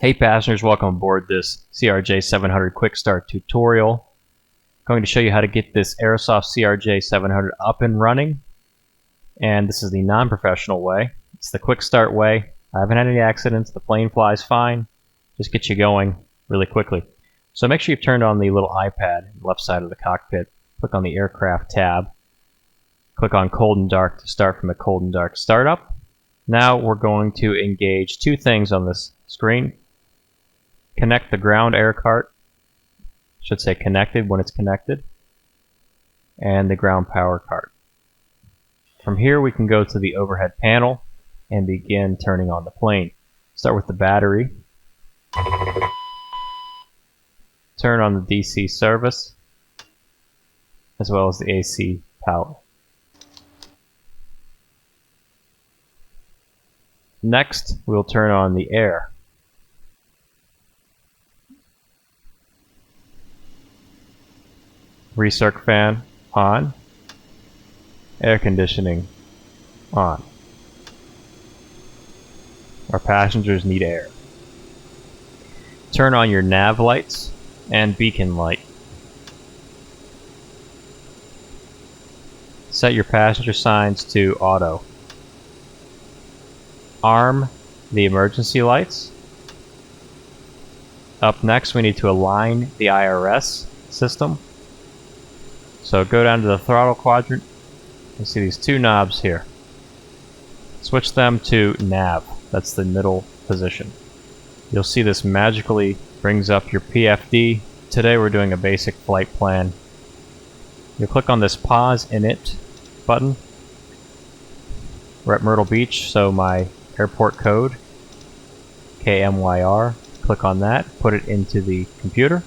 Hey passengers, welcome aboard this CRJ-700 quick start tutorial. I'm going to show you how to get this Aerosoft CRJ-700 up and running. And this is the non-professional way. It's the quick start way. I haven't had any accidents. The plane flies fine. Just get you going really quickly. So make sure you've turned on the little iPad on the left side of the cockpit. Click on the aircraft tab. Click on cold and dark to start from a cold and dark startup. Now we're going to engage two things on this screen. Connect the ground air cart, should say connected when it's connected, and the ground power cart. From here we can go to the overhead panel and begin turning on the plane. Start with the battery, turn on the DC service, as well as the AC power. Next we'll turn on the air. Recirc fan on, air conditioning on. Our passengers need air. Turn on your nav lights and beacon light. Set your passenger signs to auto. Arm the emergency lights. Up next we need to align the IRS system. So go down to the throttle quadrant. You see these two knobs here. Switch them to nav. That's the middle position. You'll see this magically brings up your PFD. Today we're doing a basic flight plan. You'll click on this pause Init button. We're at Myrtle Beach, so my airport code, KMYR. Click on that, put it into the computer.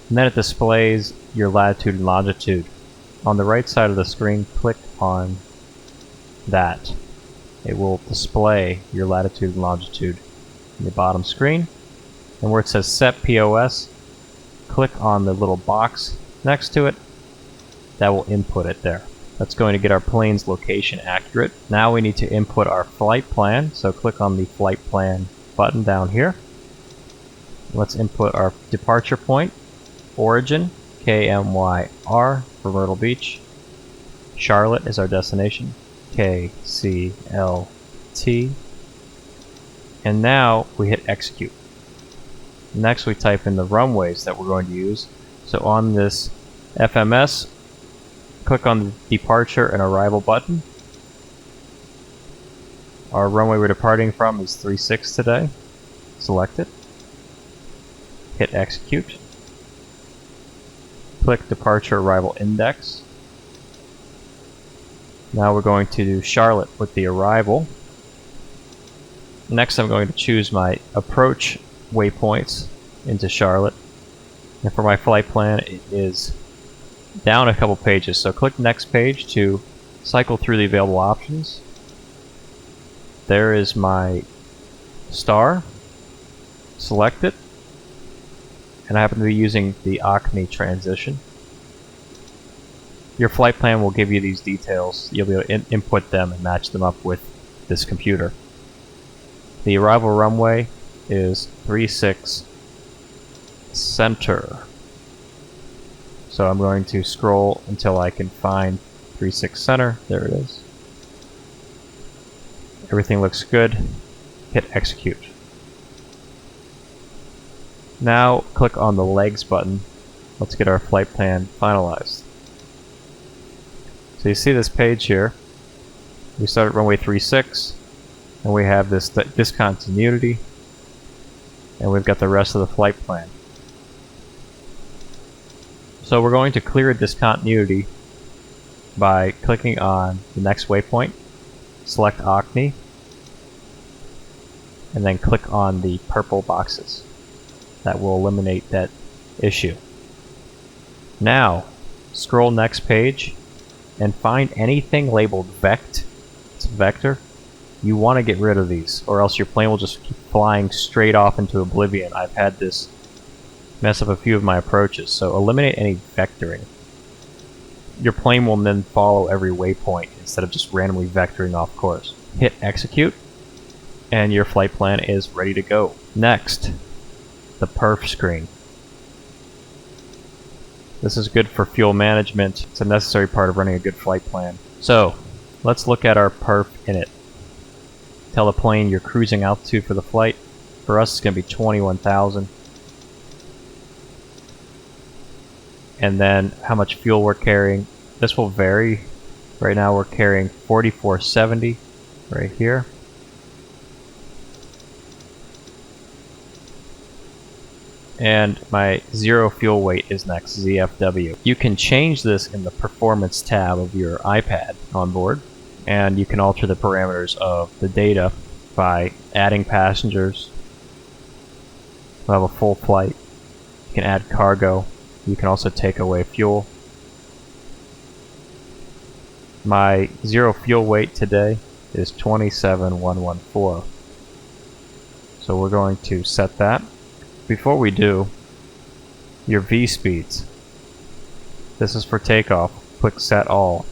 And then it displays your latitude and longitude. On the right side of the screen, click on that. It will display your latitude and longitude in the bottom screen. And where it says Set POS, click on the little box next to it. That will input it there. That's going to get our plane's location accurate. Now we need to input our flight plan, so click on the flight plan button down here. Let's input our departure point. Origin, KMYR for Myrtle Beach. Charlotte is our destination, KCLT. And now we hit execute. Next we type in the runways that we're going to use. So on this FMS, click on the departure and arrival button. Our runway we're departing from is 36 today. Select it. Hit execute. Click departure arrival index. Now we're going to do Charlotte with the arrival. Next I'm going to choose my approach waypoints into Charlotte. And for my flight plan it is down a couple pages. So click next page to cycle through the available options. There is my star. Select it. And I happen to be using the Acme transition. Your flight plan will give you these details. You'll be able to input them and match them up with this computer. The arrival runway is 36 center. So I'm going to scroll until I can find 36 center. There it is. Everything looks good. Hit execute. Now click on the legs button. Let's get our flight plan finalized. So you see this page here. We start at runway 36 and we have this discontinuity and we've got the rest of the flight plan. So we're going to clear a discontinuity by clicking on the next waypoint, select Acme, and then click on the purple boxes. That will eliminate that issue. Now, scroll next page and find anything labeled vect. It's vector. You want to get rid of these, or else your plane will just keep flying straight off into oblivion. I've had this mess up a few of my approaches, so eliminate any vectoring. Your plane will then follow every waypoint instead of just randomly vectoring off course. Hit execute. and your flight plan is ready to go. Next, the Perf screen. This is good for fuel management. It's a necessary part of running a good flight plan. So, let's look at our Perf Init. Tell the plane your cruising altitude for the flight. For us, it's going to be 21,000. And then how much fuel we're carrying. This will vary. Right now we're carrying 4470 right here. And my zero fuel weight is next, ZFW. You can change this in the performance tab of your iPad on board, and you can alter the parameters of the data by adding passengers. We'll have a full flight. You can add cargo. You can also take away fuel. My zero fuel weight today is 27,114. So we're going to set that. Before we do, your V speeds. This is for takeoff. Click set all.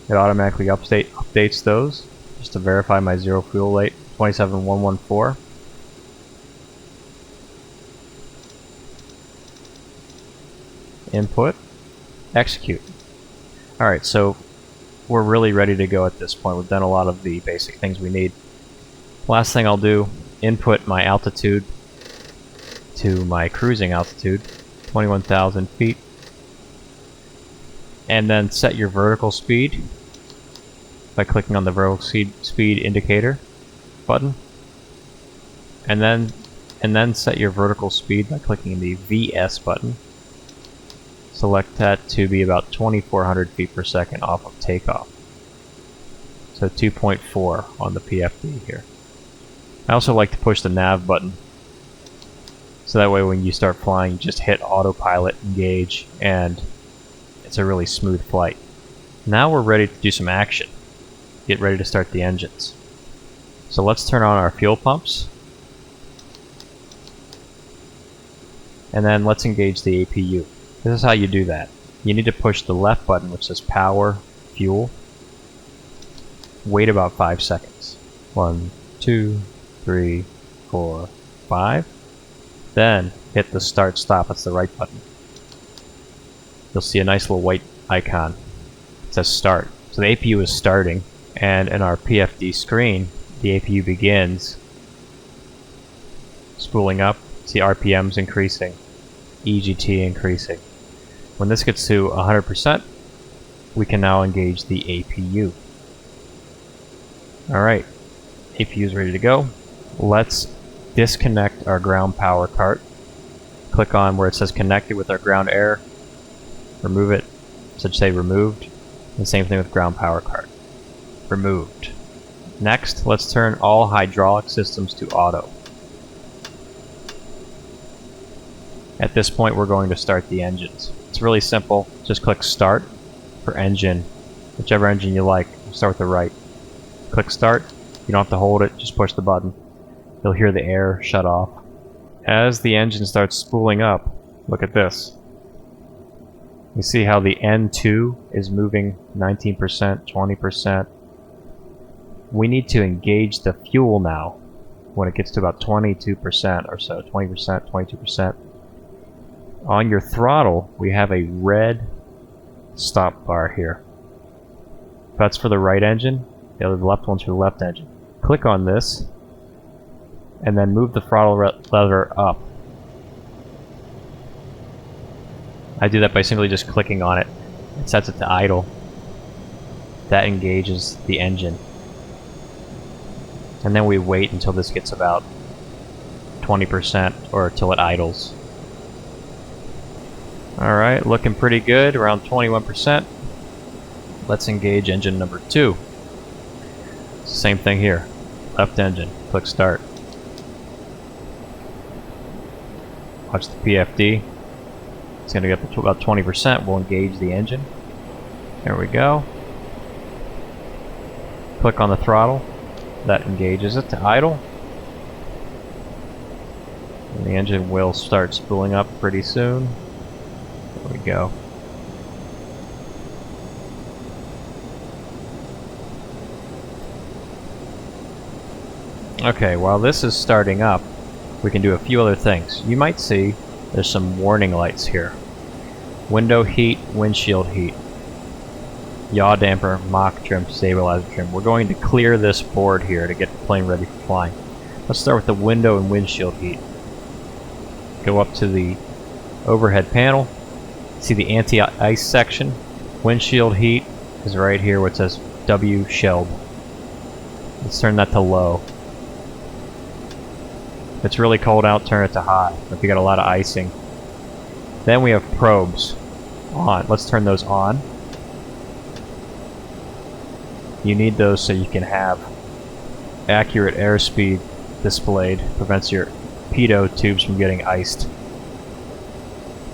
It automatically updates those just to verify my zero fuel weight, 27,114. Input, execute. Alright, so we're really ready to go at this point. We've done a lot of the basic things we need. Last thing I'll do, input my altitude to my cruising altitude, 21,000 feet. And then set your vertical speed by clicking on the vertical speed indicator button. And then set your vertical speed by clicking the VS button. Select that to be about 2,400 feet per second off of takeoff. So 2.4 on the PFD here. I also like to push the nav button. So that way when you start flying, you just hit autopilot, engage, and it's a really smooth flight. Now we're ready to do some action. Get ready to start the engines. So let's turn on our fuel pumps. And then let's engage the APU. This is how you do that. You need to push the left button, which says power, fuel. Wait about 5 seconds. 1, 2, 3, 4, 5. Then hit the start stop. That's the right button. You'll see a nice little white icon. It says start. So the APU is starting, and in our PFD screen, the APU begins spooling up. See RPMs increasing, EGT increasing. When this gets to 100%, we can now engage the APU. Alright, APU is ready to go. Let's disconnect our ground power cart. Click on where it says connected with our ground air. Remove it. Should say removed. And same thing with ground power cart. Removed. Next, let's turn all hydraulic systems to auto. At this point, we're going to start the engines. It's really simple. Just click start for engine, whichever engine you like. Start with the right. Click start. You don't have to hold it, just push the button. You'll hear the air shut off. As the engine starts spooling up, look at this. You see how the N2 is moving 19%, 20%. We need to engage the fuel now when it gets to about 22% or so, 20%, 22%. On your throttle, we have a red stop bar here. That's for the right engine. The other left one's for the left engine. Click on this, and then move the throttle lever up. I do that by simply just clicking on it. It sets it to idle. That engages the engine. And then we wait until this gets about 20% or till it idles. Alright, looking pretty good, around 21%. Let's engage engine number 2. Same thing here. Left engine, click start. Watch the PFD. It's going to get up to about 20%. We'll engage the engine. There we go. Click on the throttle. That engages it to idle. And the engine will start spooling up pretty soon. There we go. Okay, while this is starting up, we can do a few other things. You might see there's some warning lights here. Window heat, windshield heat, yaw damper, mock trim, stabilizer trim. We're going to clear this board here to get the plane ready for flying. Let's start with the window and windshield heat. Go up to the overhead panel, see the anti-ice section. Windshield heat is right here where it says W shelled. Let's turn that to low. If it's really cold out, turn it to high. If you got a lot of icing. Then we have probes on. Let's turn those on. You need those so you can have accurate airspeed displayed. Prevents your pitot tubes from getting iced.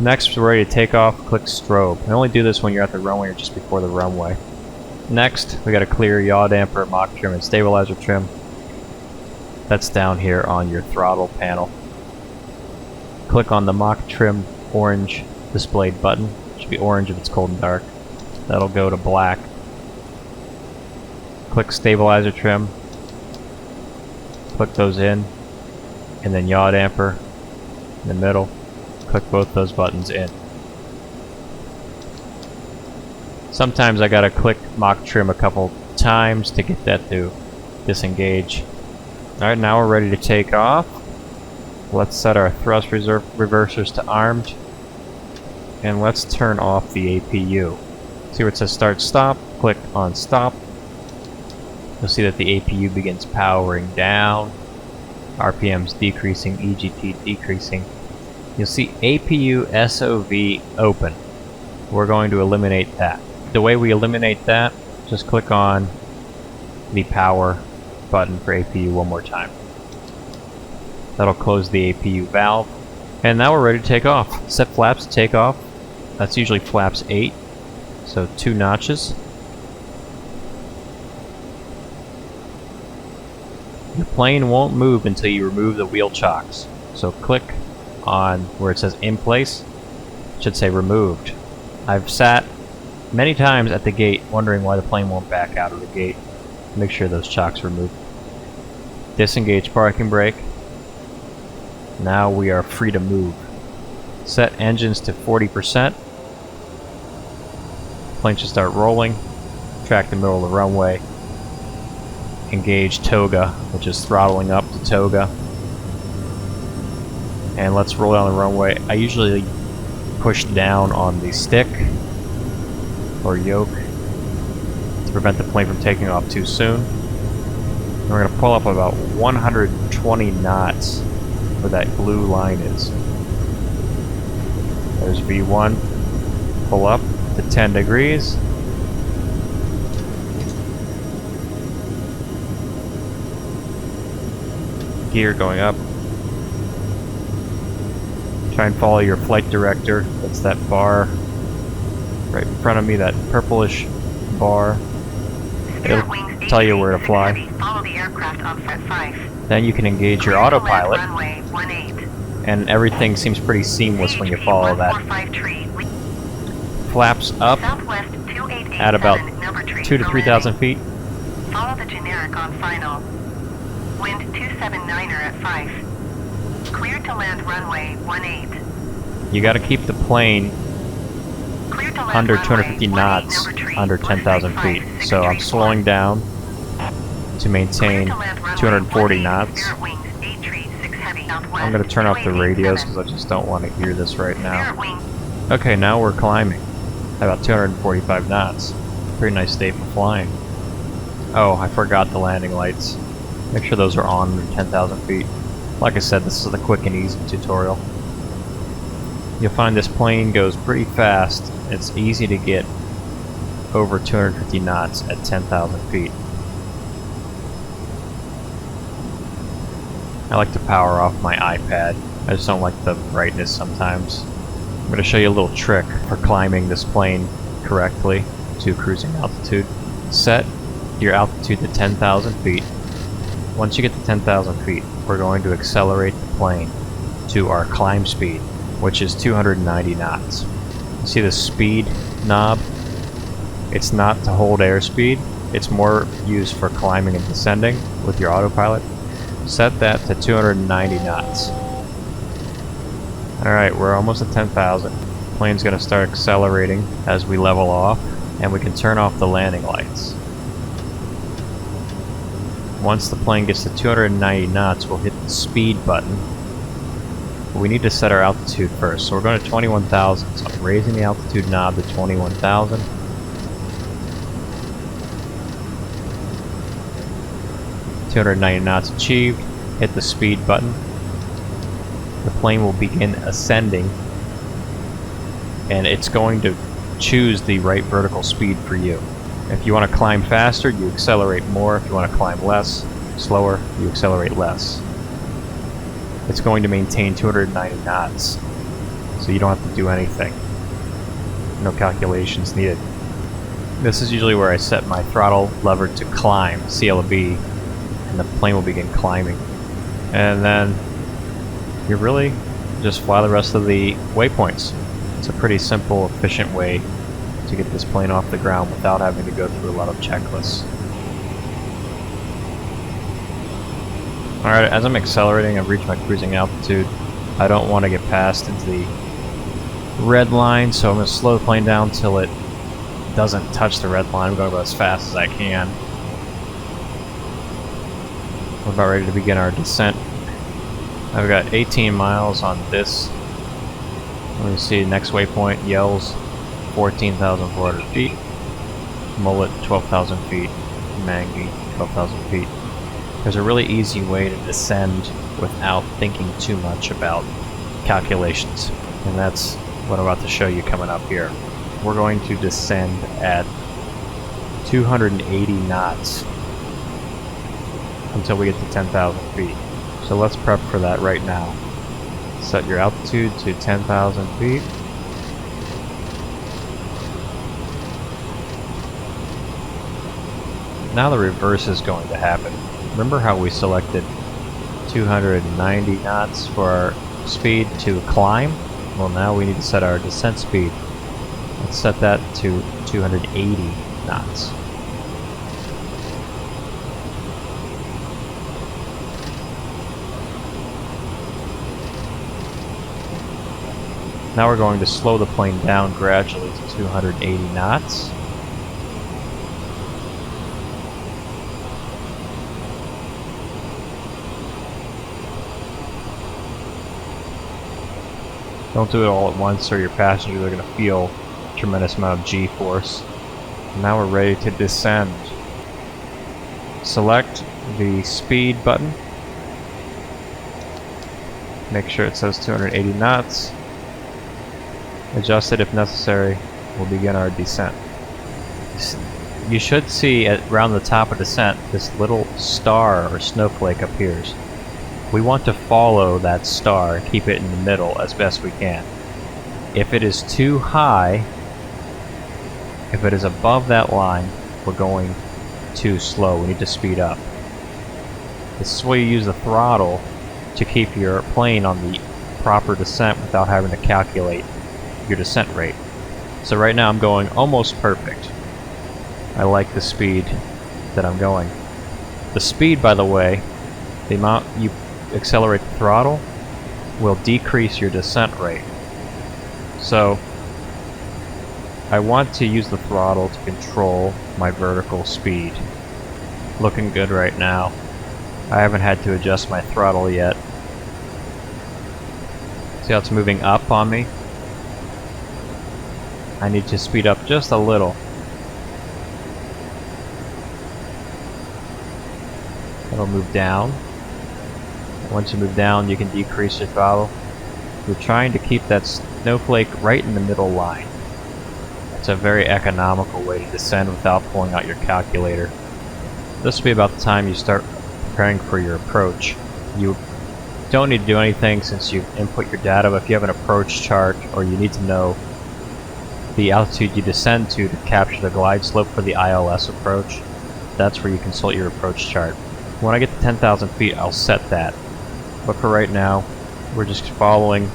Next, we're ready to take off. Click strobe. And only do this when you're at the runway or just before the runway. Next, we got to clear yaw damper, mock trim, and stabilizer trim. That's down here on your throttle panel. Click on the mock trim orange displayed button. It should be orange if it's cold and dark. That'll go to black. Click stabilizer trim. Click those in. And then yaw damper in the middle. Click both those buttons in. Sometimes I gotta click mock trim a couple times to get that to disengage. Alright, now we're ready to take off. Let's set our thrust reversers to armed. And let's turn off the APU. See where it says start stop? Click on stop. You'll see that the APU begins powering down. RPMs decreasing, EGT decreasing. You'll see APU SOV open. We're going to eliminate that. The way we eliminate that, just click on the power button for APU one more time. That'll close the APU valve. And now we're ready to take off. Set flaps to take off. That's usually flaps 8, so 2 notches. The plane won't move until you remove the wheel chocks. So click on where it says in place. It should say removed. I've sat many times at the gate wondering why the plane won't back out of the gate. Make sure those chocks are removed. Disengage parking brake. Now we are free to move. Set engines to 40%. Plane should start rolling. Track the middle of the runway. Engage toga, which is throttling up to toga. And let's roll down the runway. I usually push down on the stick or yoke to prevent the plane from taking off too soon. And we're going to pull up about 120 knots where that blue line is. There's V1. Pull up to 10 degrees. Gear going up. Try and follow your flight director. That's that bar right in front of me, that purplish bar. It'll tell you where to fly. Follow the aircraft offset 5. Then you can engage your autopilot. And everything seems pretty seamless when you follow that. Flaps up at about 2,000 to 3,000 feet. Follow the generic on final. Wind 279er at 5. Clear to land runway 18. You got to keep the plane under 250 knots, under 10,000 feet. So I'm slowing down to maintain 240 knots. I'm going to turn off the radios because I just don't want to hear this right now. Okay, now we're climbing at about 245 knots. Pretty nice day for flying. Oh, I forgot the landing lights. Make sure those are on under 10,000 feet. Like I said, this is a quick and easy tutorial. You'll find this plane goes pretty fast. It's easy to get over 250 knots at 10,000 feet. I like to power off my iPad. I just don't like the brightness sometimes. I'm going to show you a little trick for climbing this plane correctly to cruising altitude. Set your altitude to 10,000 feet. Once you get to 10,000 feet, we're going to accelerate the plane to our climb speed, which is 290 knots. You see the speed knob? It's not to hold airspeed. It's more used for climbing and descending with your autopilot. Set that to 290 knots. Alright, we're almost at 10,000. Plane's going to start accelerating as we level off, and we can turn off the landing lights. Once the plane gets to 290 knots, we'll hit the speed button. But we need to set our altitude first, so we're going to 21,000. So I'm raising the altitude knob to 21,000. .290 knots achieved. Hit the speed button. The plane will begin ascending, and it's going to choose the right vertical speed for you. If you want to climb faster, you accelerate more. If you want to climb slower, you accelerate less. It's going to maintain 290 knots, so you don't have to do anything. No calculations needed. This is usually where I set my throttle lever to climb, CLB, and the plane will begin climbing. And then you really just fly the rest of the waypoints. It's a pretty simple, efficient way to get this plane off the ground without having to go through a lot of checklists. Alright, as I'm accelerating, I've reached my cruising altitude. I don't want to get past into the red line, so I'm going to slow the plane down till it doesn't touch the red line. I'm going about as fast as I can. We're about ready to begin our descent. I've got 18 miles on this. Let me see, next waypoint, Yells, 14,400 feet. Mullet, 12,000 feet. Mangi, 12,000 feet. There's a really easy way to descend without thinking too much about calculations. And that's what I'm about to show you coming up here. We're going to descend at 280 knots until we get to 10,000 feet. So let's prep for that right now. Set your altitude to 10,000 feet. Now the reverse is going to happen. Remember how we selected 290 knots for our speed to climb? Well, now we need to set our descent speed. Let's set that to 280 knots. Now we're going to slow the plane down gradually to 280 knots. Don't do it all at once or your passengers are going to feel a tremendous amount of G-force. Now we're ready to descend. Select the speed button. Make sure it says 280 knots. Adjust it if necessary. We'll begin our descent. You should see around the top of descent this little star or snowflake appears. We want to follow that star and keep it in the middle as best we can. If it is too high, if it is above that line, we're going too slow. We need to speed up. This is where you use the throttle to keep your plane on the proper descent without having to calculate your descent rate. So right now I'm going almost perfect. I like the speed that I'm going. The speed, by the way, the amount you accelerate the throttle will decrease your descent rate. So I want to use the throttle to control my vertical speed. Looking good right now. I haven't had to adjust my throttle yet. See how it's moving up on me? I need to speed up just a little. It'll move down. Once you move down, you can decrease your throttle. We're trying to keep that snowflake right in the middle line. It's a very economical way to descend without pulling out your calculator. This will be about the time you start preparing for your approach. You don't need to do anything since you've input your data, but if you have an approach chart or you need to know the altitude you descend to capture the glide slope for the ILS approach, that's where you consult your approach chart. When I get to 10,000 feet, I'll set that. But for right now, we're just following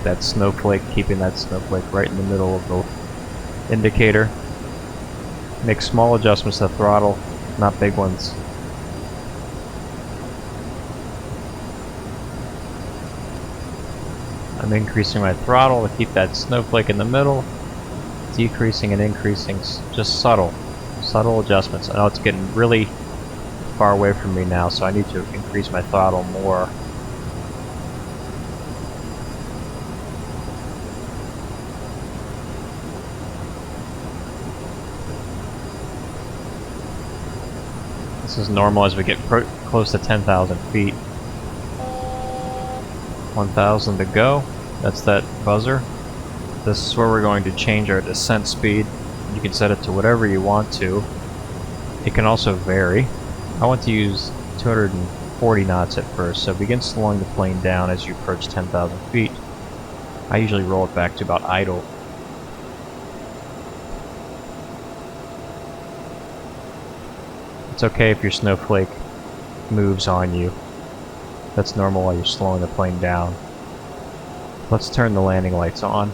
that snowflake, keeping that snowflake right in the middle of the indicator. Make small adjustments to the throttle, not big ones. I'm increasing my throttle to keep that snowflake in the middle, decreasing and increasing, just subtle adjustments. I know it's getting really far away from me now, so I need to increase my throttle more. This is normal as we get close to 10,000 feet. 1,000 to go. That's that buzzer. This is where we're going to change our descent speed. You can set it to whatever you want to. It can also vary. I want to use 240 knots at first, so begin slowing the plane down as you approach 10,000 feet. I usually roll it back to about idle. It's okay if your snowflake moves on you. That's normal while you're slowing the plane down. Let's turn the landing lights on.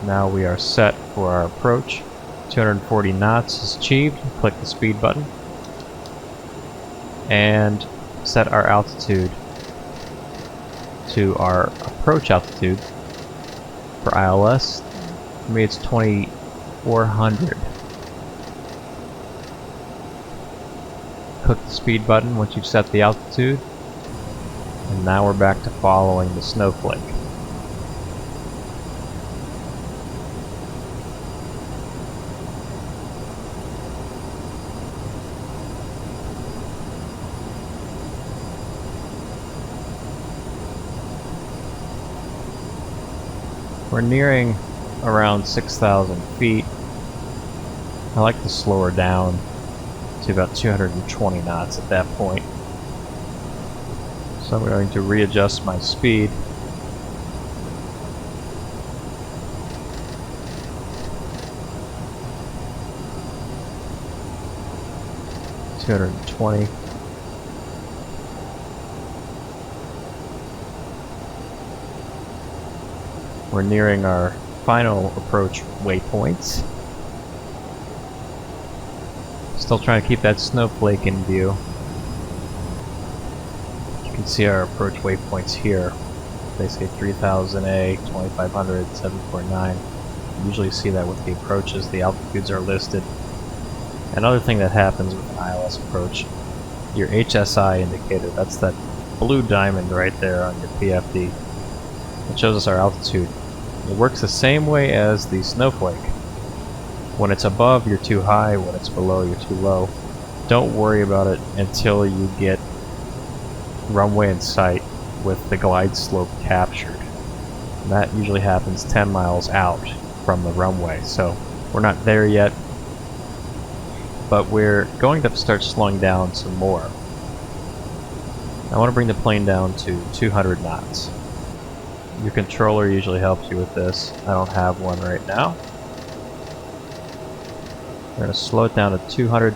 Now we are set for our approach. 240 knots is achieved. Click the speed button. And set our altitude to our approach altitude. For ILS, for me it's 2,400. Click the speed button once you've set the altitude. And now we're back to following the snowflake. We're nearing around 6,000 feet. I like to slow her down to about 220 knots at that point. So I'm going to readjust my speed. $220. We're nearing our final approach waypoints. Still trying to keep that snowflake in view. You can see our approach waypoints here. They say 3000A, 2500, 749. You usually see that with the approaches. The altitudes are listed. Another thing that happens with an ILS approach, your HSI indicator, that's that blue diamond right there on your PFD. It shows us our altitude. It works the same way as the snowflake. When it's above, you're too high. When it's below, you're too low. Don't worry about it until you get runway in sight with the glide slope captured. And that usually happens 10 miles out from the runway, so we're not there yet. But we're going to start slowing down some more. I want to bring the plane down to 200 knots. Your controller usually helps you with this. I don't have one right now. We're going to slow it down to 200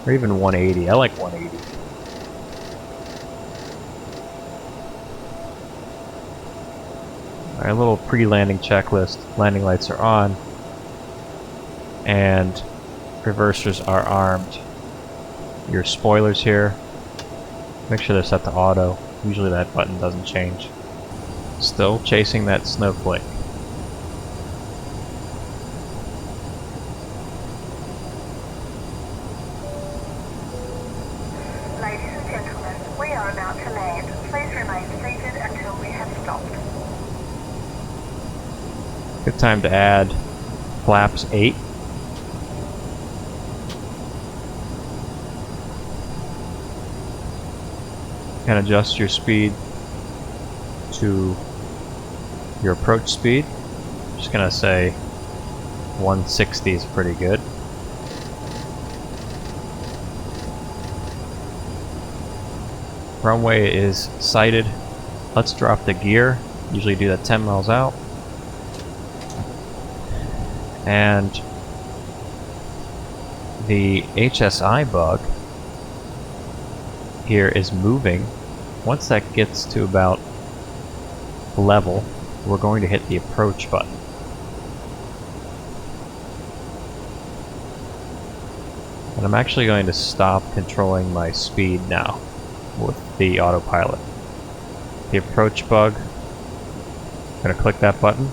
or even 180. I like 180. Our little pre-landing checklist. Landing lights are on. And reversers are armed. Your spoilers here, make sure they're set to auto. Usually that button doesn't change. Still chasing that snowflake. Ladies and gentlemen, we are about to land. Please remain seated until we have stopped. Good time to add flaps 8. And adjust your speed to your approach speed. I'm just gonna say 160 is pretty good. Runway is sighted. Let's drop the gear. Usually do that 10 miles out. And the HSI bug here is moving. Once that gets to about level, we're going to hit the approach button. And I'm actually going to stop controlling my speed now with the autopilot. the approach bug. Gonna click that button.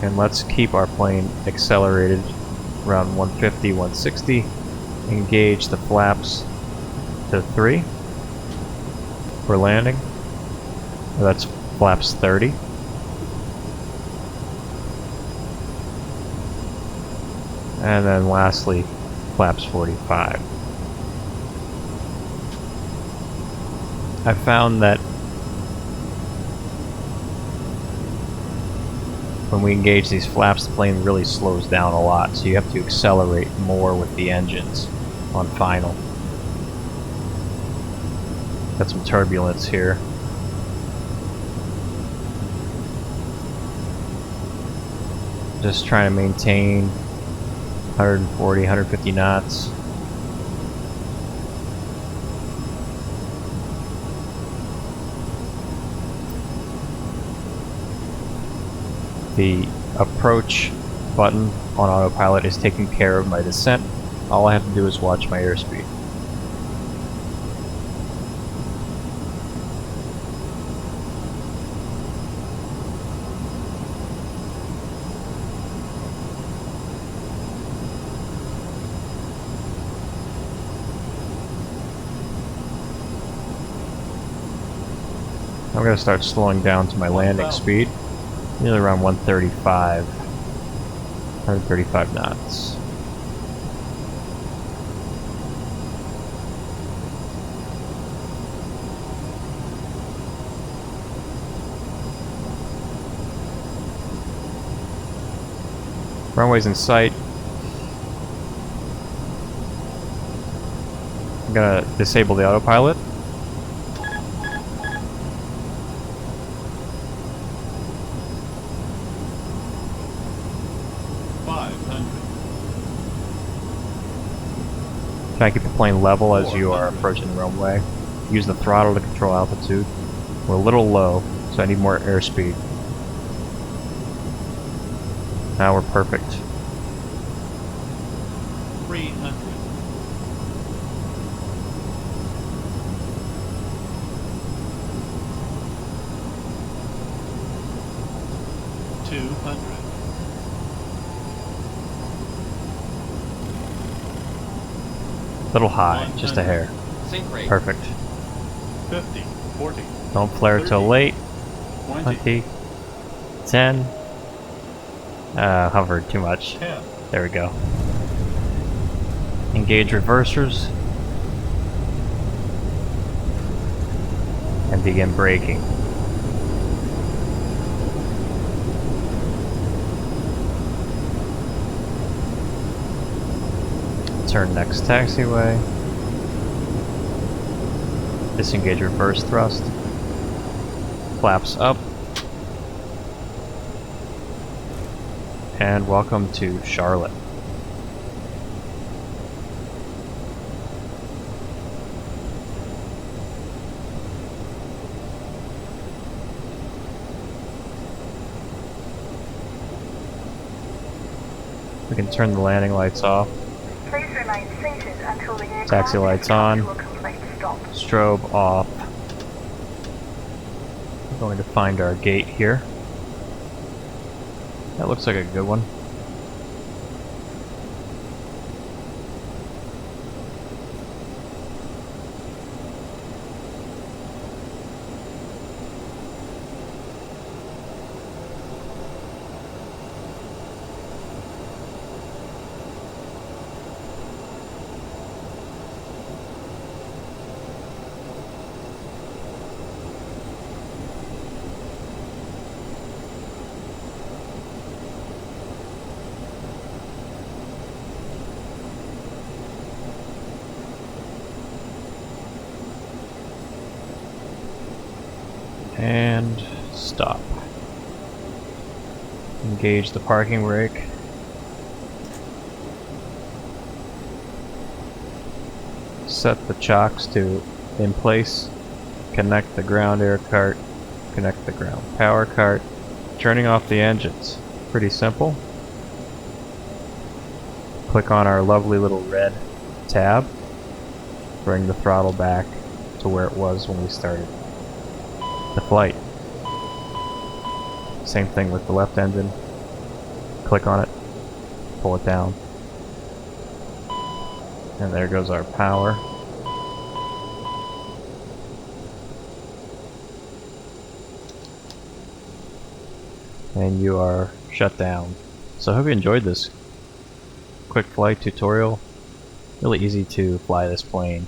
And let's keep our plane accelerated around 150, 160. Engage the flaps to 3 for landing. That's flaps 30. And then lastly, flaps 45. I found that when we engage these flaps, the plane really slows down a lot, so you have to accelerate more with the engines on final. Got some turbulence here. Just trying to maintain 140, 150 knots. The approach button on autopilot is taking care of my descent. All I have to do is watch my airspeed. I'm going to start slowing down to my landing speed. Nearly around 135 knots. Runway's in sight. I'm gonna disable the autopilot. Try and keep the plane level as you are approaching the runway. Use the throttle to control altitude. We're a little low, so I need more airspeed. Now we're perfect. 300. 200. Little high, just a hair. Sync rate. Perfect. 50, 40. Don't flare 30, till late. 20, 20, 10. Hovered too much. 10. There we go. Engage reversers. And begin braking. Turn next taxiway. Disengage reverse thrust. Flaps up. And welcome to Charlotte. We can turn the landing lights off. Please remain seated until the aircraft Taxi lights on. to a complete stop. Strobe off. We're going to find our gate here. That looks like a good one. And stop. Engage the parking brake. Set the chocks to in place. Connect the ground air cart. Connect the ground power cart. Turning off the engines. Pretty simple. Click on our lovely little red tab. bring the throttle back to where it was when we started the flight. Same thing with the left engine. Click on it, pull it down, and there goes our power. And you are shut down. So I hope you enjoyed this quick flight tutorial. Really easy to fly this plane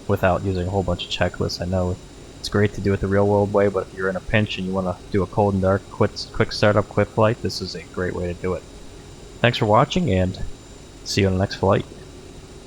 without using a whole bunch of checklists. I know it's great to do it the real world way, but if you're in a pinch and you want to do a cold and dark quick startup, quick flight, this is a great way to do it. Thanks for watching, and see you on the next flight.